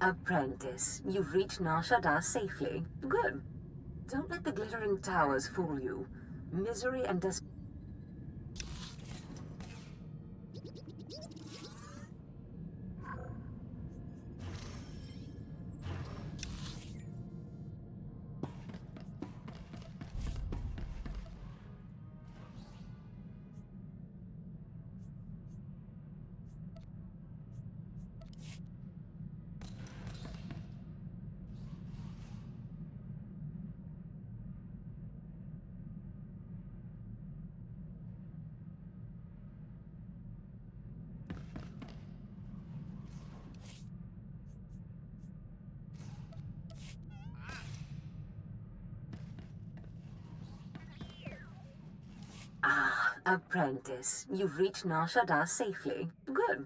Apprentice, you've reached shaddaa safely. Good. Don't let the glittering towers fool you. Misery and despair. Apprentice, you've reached shaddaa safely. Good.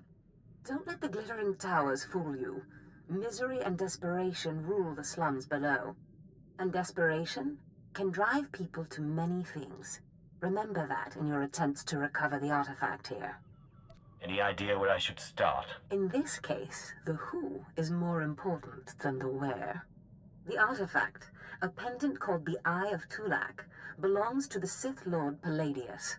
Don't let the glittering towers fool you. Misery and desperation rule the slums below. And desperation can drive people to many things. Remember that in your attempts to recover the artifact here. Any idea where I should start? In this case, the who is more important than the where. The artifact, a pendant called the Eye of Tulak, belongs to the Sith Lord Palladius.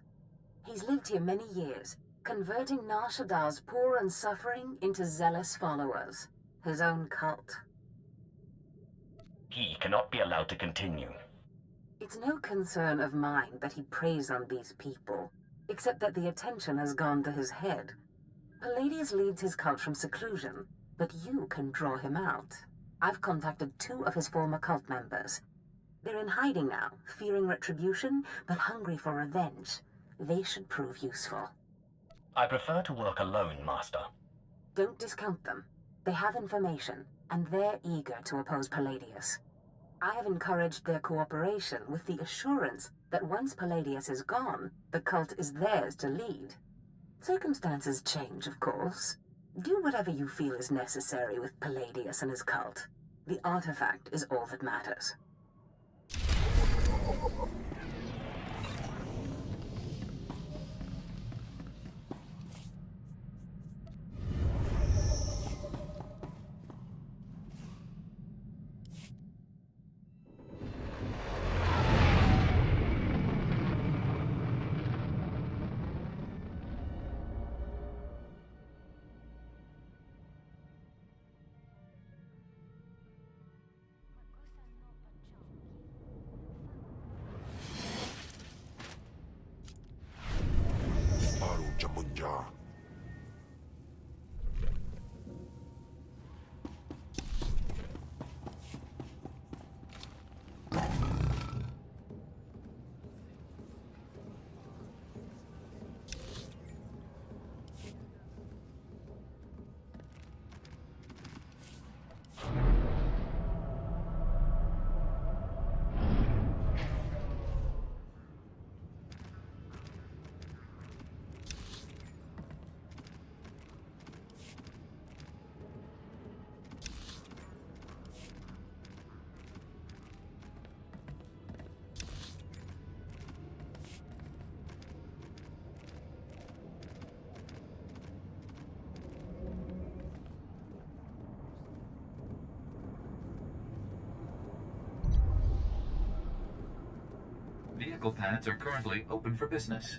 He's lived here many years, converting Shaddaa's poor and suffering into zealous followers. His own cult. He cannot be allowed to continue. It's no concern of mine that he preys on these people, except that the attention has gone to his head. Palladius leads his cult from seclusion, but you can draw him out. I've contacted 2 of his former cult members. They're in hiding now, fearing retribution, but hungry for revenge. They should prove useful. I prefer to work alone, Master. Don't discount them. They have information, and they're eager to oppose Palladius. I have encouraged their cooperation with the assurance that once Palladius is gone, the cult is theirs to lead. Circumstances change, of course. Do whatever you feel is necessary with Palladius and his cult. The artifact is all that matters. Vehicle pads are currently open for business.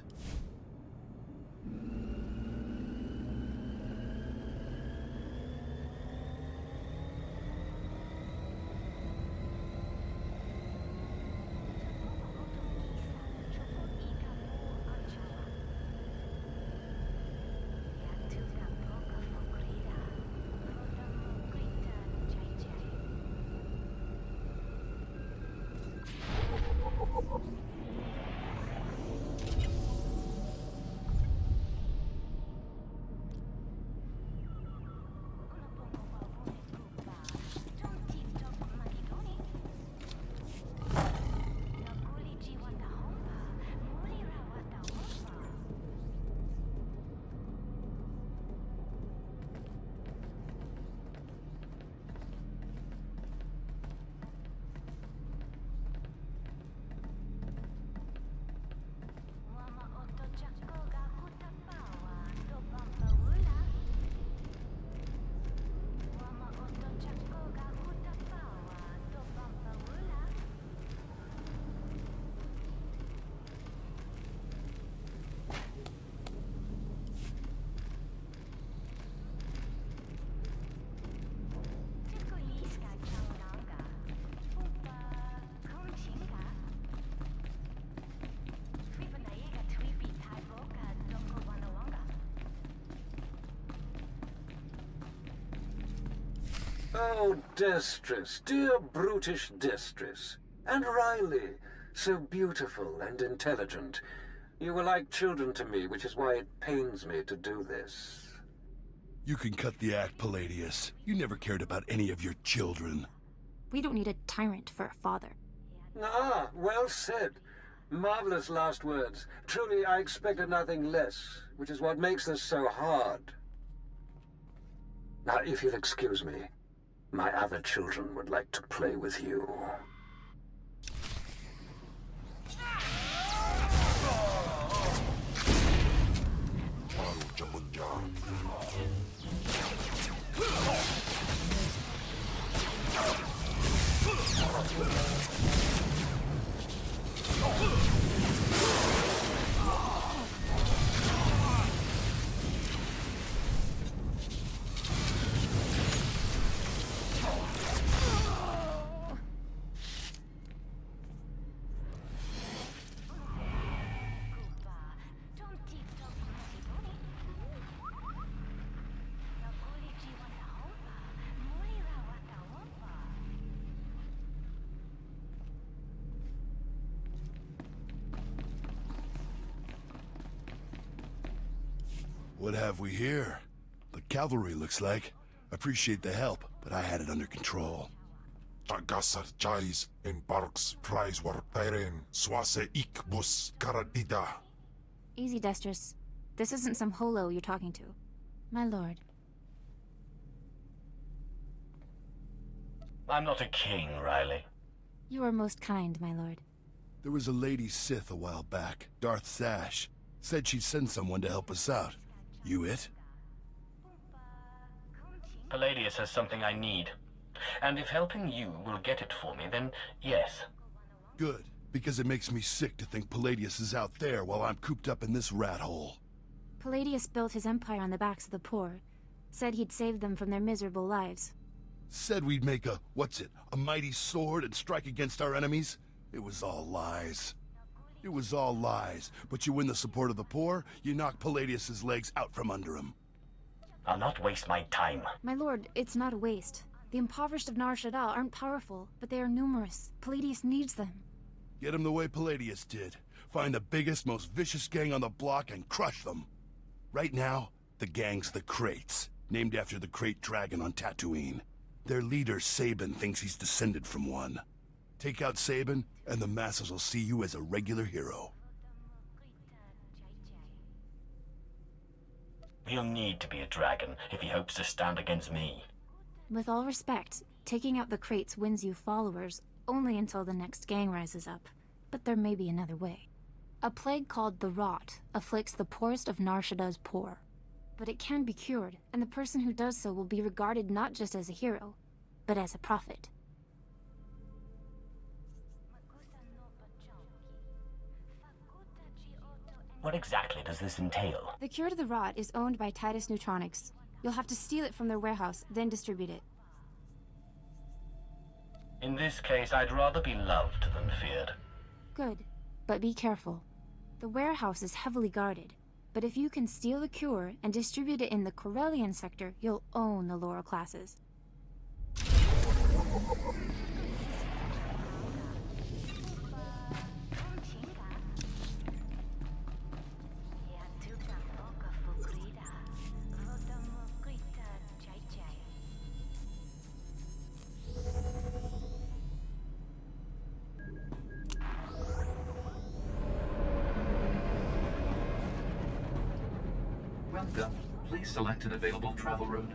Oh, Destress, dear brutish Destress. And Riley, so beautiful and intelligent. You were like children to me, which is why it pains me to do this. You can cut the act, Palladius. You never cared about any of your children. We don't need a tyrant for a father. Ah, well said. Marvelous last words. Truly, I expected nothing less, which is what makes this so hard. Now, if you'll excuse me, my other children would like to play with you. What have we here? The cavalry, looks like. Appreciate the help, but I had it under control. Tagasar Jais embarks prize wartaren swase ikbus karadida. Easy, Destress. This isn't some holo you're talking to. My lord. I'm not a king, Riley. You are most kind, my lord. There was a lady Sith a while back, Darth Sash. Said she'd send someone to help us out. You it? Palladius has something I need. And if helping you will get it for me, then yes. Good, because it makes me sick to think Palladius is out there while I'm cooped up in this rat hole. Palladius built his empire on the backs of the poor. Said he'd save them from their miserable lives. Said we'd make a mighty sword and strike against our enemies? It was all lies. It was all lies, but you win the support of the poor, you knock Palladius's legs out from under him. I'll not waste my time. My lord, it's not a waste. The impoverished of Nar Shaddaa aren't powerful, but they are numerous. Palladius needs them. Get them the way Palladius did. Find the biggest, most vicious gang on the block and crush them. Right now, the gang's the Kraits, named after the Krait dragon on Tatooine. Their leader, Sabin, thinks he's descended from one. Take out Sabin, and the masses will see you as a regular hero. He'll need to be a dragon if he hopes to stand against me. With all respect, taking out the Kraits wins you followers only until the next gang rises up. But there may be another way. A plague called the Rot afflicts the poorest of Nar Shaddaa's poor. But it can be cured, and the person who does so will be regarded not just as a hero, but as a prophet. What exactly does this entail? The cure to the Rot is owned by Titus Neutronics. You'll have to steal it from their warehouse, then distribute it. In this case, I'd rather be loved than feared. Good, but be careful. The warehouse is heavily guarded, but if you can steal the cure and distribute it in the Corellian sector, you'll own the lower classes. Welcome. Please select an available travel route.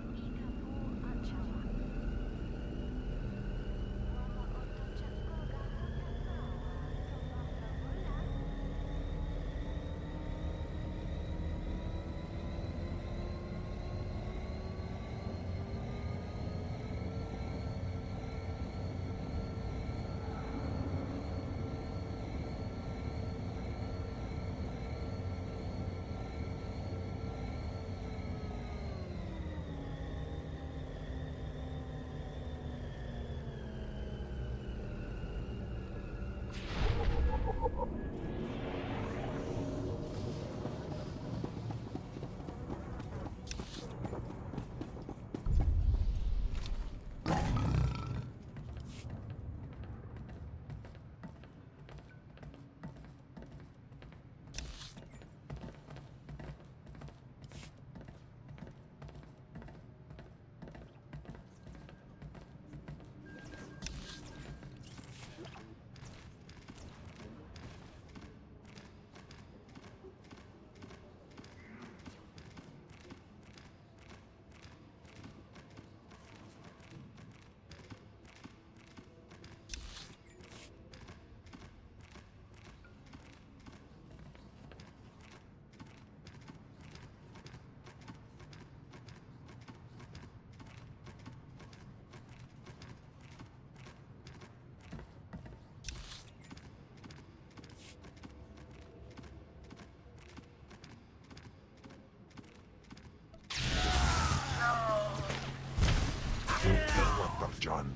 Sarjan.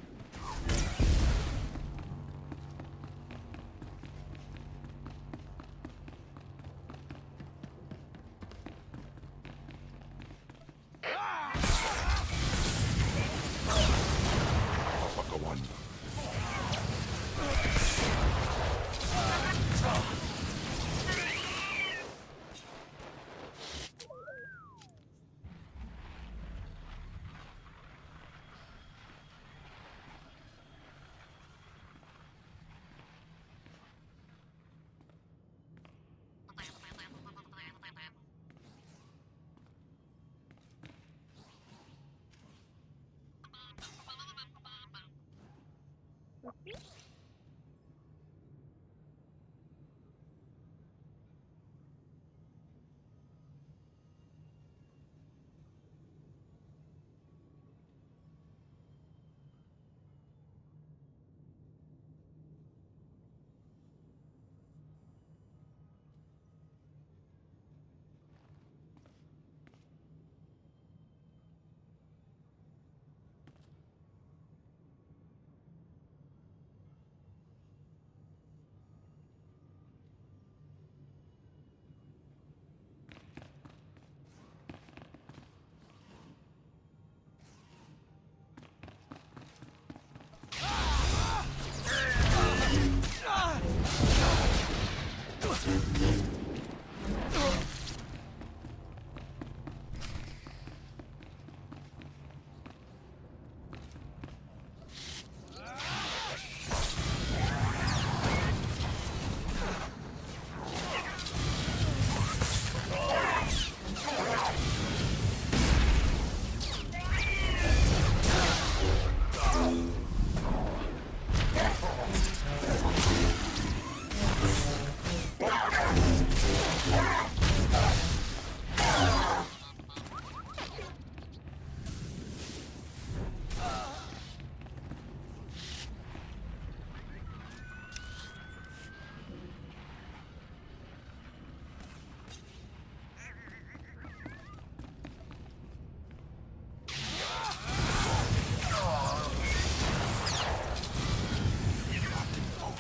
Papagawan.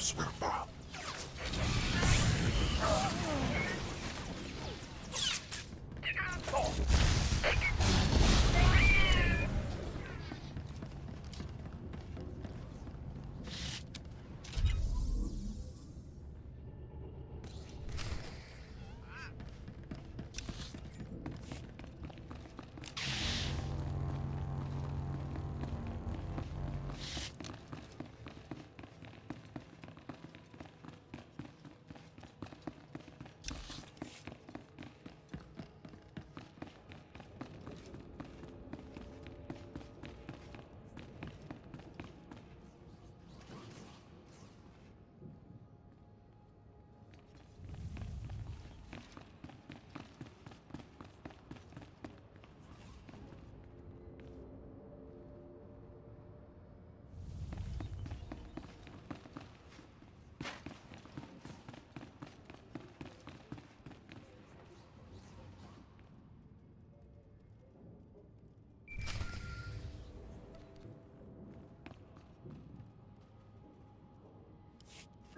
Swirpa.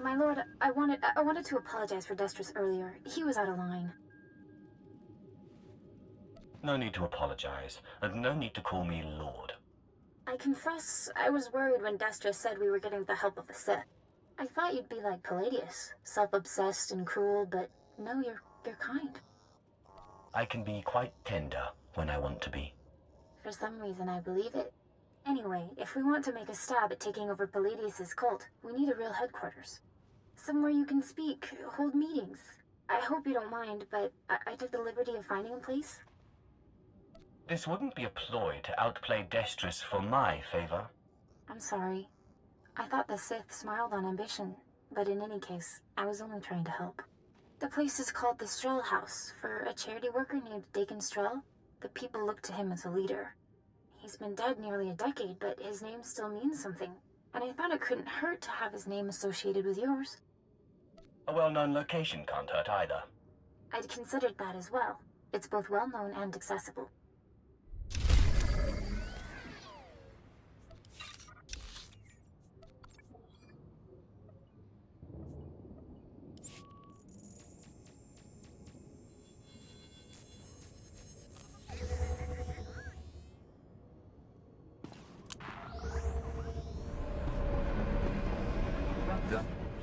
My lord, I wanted to apologize for Destris earlier. He was out of line. No need to apologize, and no need to call me Lord. I confess, I was worried when Destris said we were getting the help of the Sith. I thought you'd be like Palladius, self-obsessed and cruel, but no, you're kind. I can be quite tender when I want to be. For some reason, I believe it. Anyway, if we want to make a stab at taking over Palladius's cult, we need a real headquarters. Somewhere you can speak, hold meetings. I hope you don't mind, but I took the liberty of finding a place. This wouldn't be a ploy to outplay Destris for my favor. I'm sorry. I thought the Sith smiled on ambition, but in any case, I was only trying to help. The place is called the Strel House, for a charity worker named Dakin Strel. The people look to him as a leader. He's been dead nearly a decade, but his name still means something, and I thought it couldn't hurt to have his name associated with yours. A well-known location can't hurt either. I'd considered that as well. It's both well-known and accessible.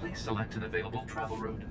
Please select an available travel road.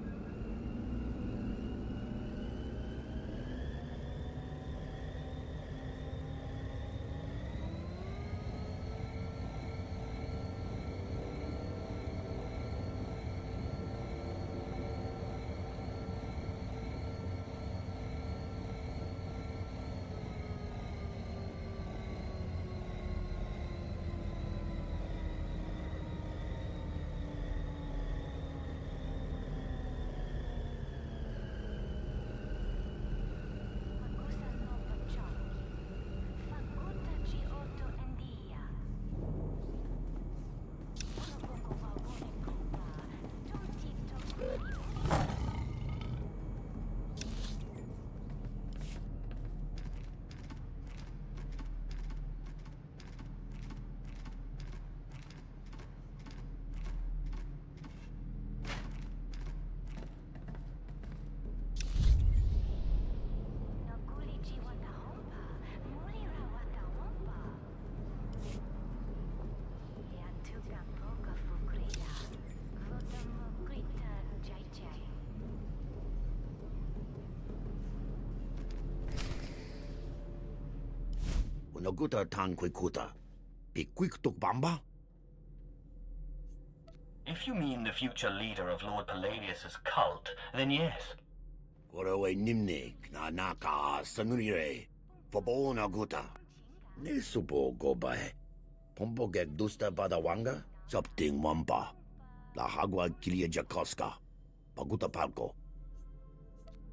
Naguta tan kuikuta. Pikwiktuk bamba? If you mean the future leader of Lord Palladius's cult, then yes. Korewe nimnik na naka sanurire. Fobo naguta. Nesupo gobae. Pompo gek dusta badawanga. Sapting wampa. La hagwa kilia jakoska. Paguta palko.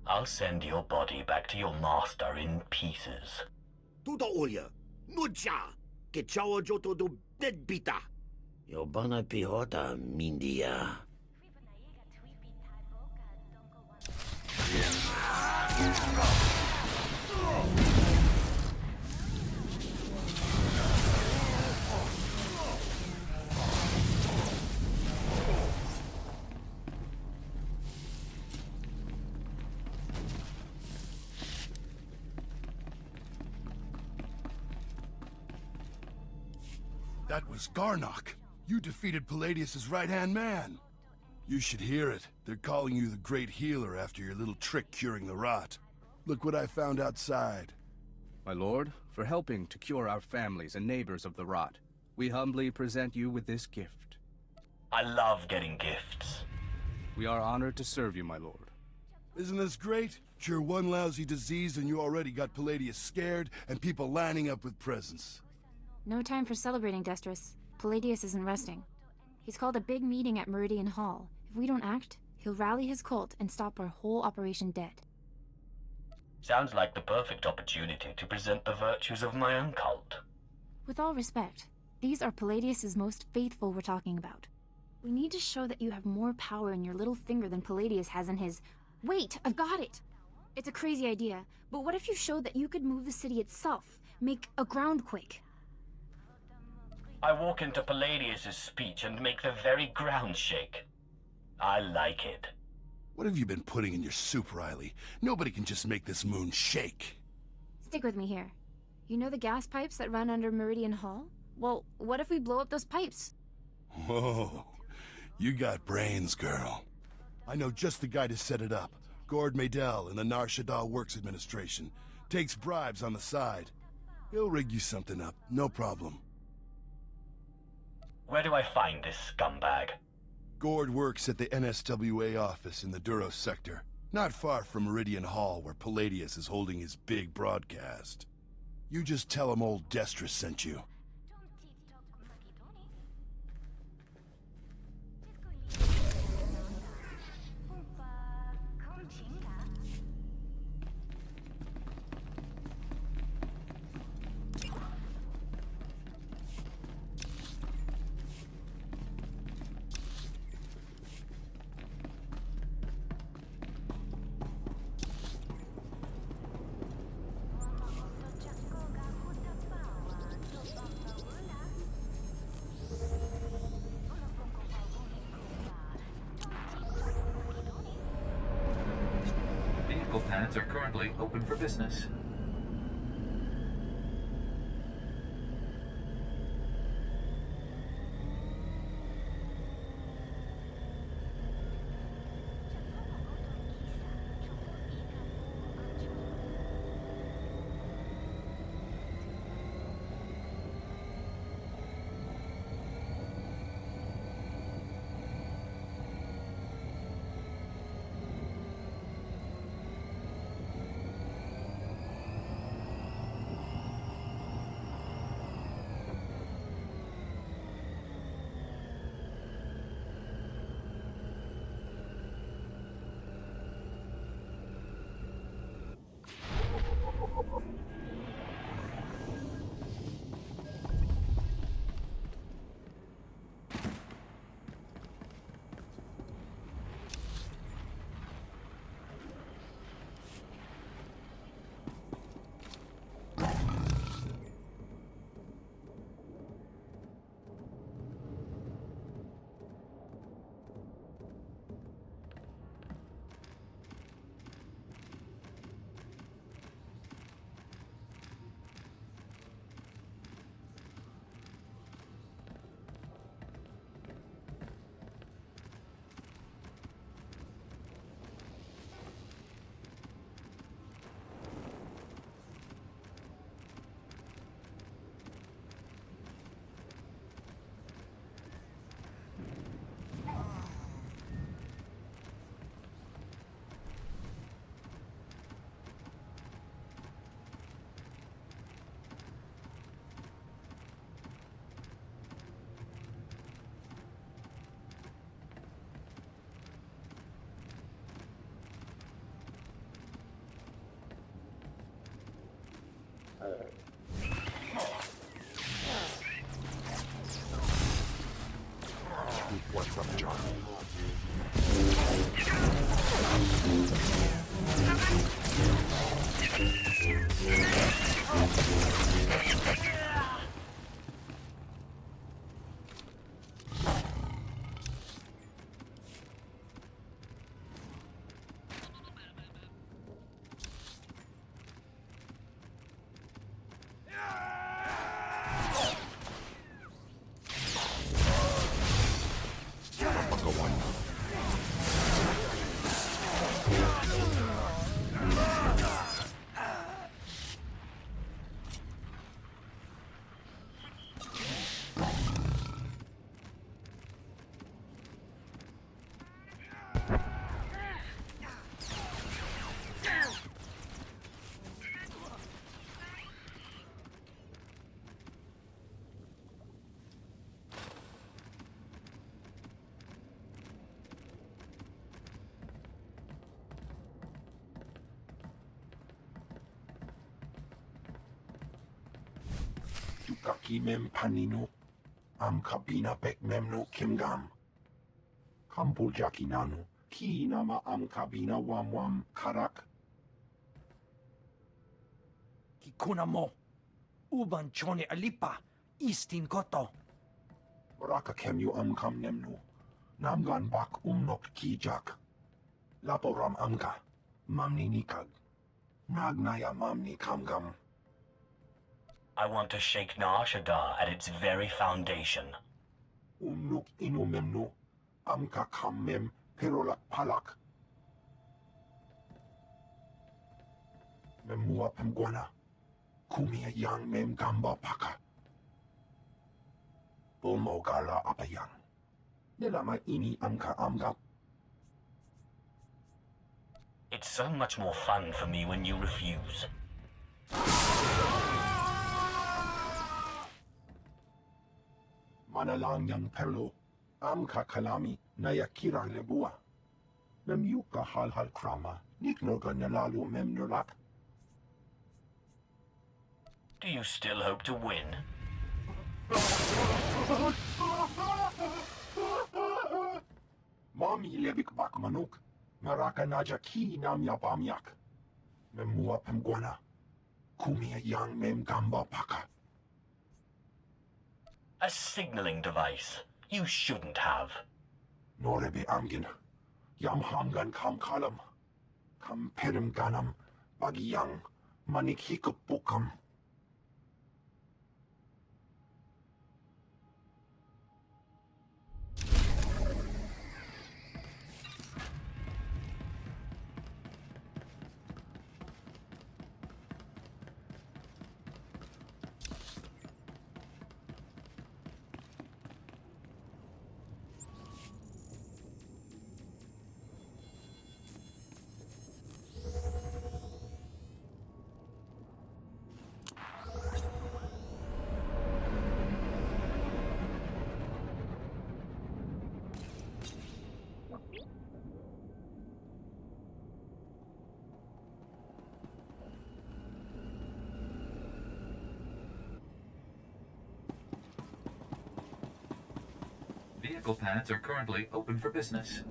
I'll send your body back to your master in pieces. Tuta oya. Nucha. Que chawa joto do deadbita. Yobana pihota mindia. That was Garnock. You defeated Palladius's right-hand man. You should hear it. They're calling you the Great Healer after your little trick curing the rot. Look what I found outside. My lord, for helping to cure our families and neighbors of the rot, we humbly present you with this gift. I love getting gifts. We are honored to serve you, my lord. Isn't this great? Cure one lousy disease and you already got Palladius scared and people lining up with presents. No time for celebrating, Destris. Palladius isn't resting. He's called a big meeting at Meridian Hall. If we don't act, he'll rally his cult and stop our whole operation dead. Sounds like the perfect opportunity to present the virtues of my own cult. With all respect, these are Palladius's most faithful we're talking about. We need to show that you have more power in your little finger than Palladius has in his... Wait, I've got it! It's a crazy idea, but what if you showed that you could move the city itself? Make a groundquake? I walk into Palladius's speech and make the very ground shake. I like it. What have you been putting in your soup, Riley? Nobody can just make this moon shake. Stick with me here. You know the gas pipes that run under Meridian Hall? Well, what if we blow up those pipes? Whoa, you got brains, girl. I know just the guy to set it up. Gord Maydell in the shaddaa Works Administration. Takes bribes on the side. He'll rig you something up, no problem. Where do I find this scumbag? Gord works at the NSWA office in the Duros sector, not far from Meridian Hall where Palladius is holding his big broadcast. You just tell him old Destris sent you. Vehicle pads are currently open for business. What's up, John? Kaki mem panino, am kabina bek memno kimgam. Kampul jakinano, ki nama am kabina wam karak. Kikuna mo, uban chone alipa, istin koto. Raka kemyu am kam nemno, namgan bak umnok kijak. Laporam amka, mamni nikag. Nagnaya mamni kamgam. I want to shake Shaddaa at its very foundation. Umnuk inu memno, amka kam mem perolak palak. Memua pemguana, kumia yang mem gamba paka. Bomogala apayang. Nelama ini amka amga. It's so much more fun for me when you refuse. Manalang yang perlo, amka kalami na yakira lebua. Mem yuka hal krama, niknoga nalalu mem nulak. Do you still hope to win? Mami lebik bak manuk, maraka naja ki nam yapamyak. Memua pemguana, kumia yang mem gamba paka. A signaling device. You shouldn't have. Norebe amgin, yam hamgan kam kalam, kam perim ganam, bagiyang, manik hikupukam. Vehicle paths are currently open for business.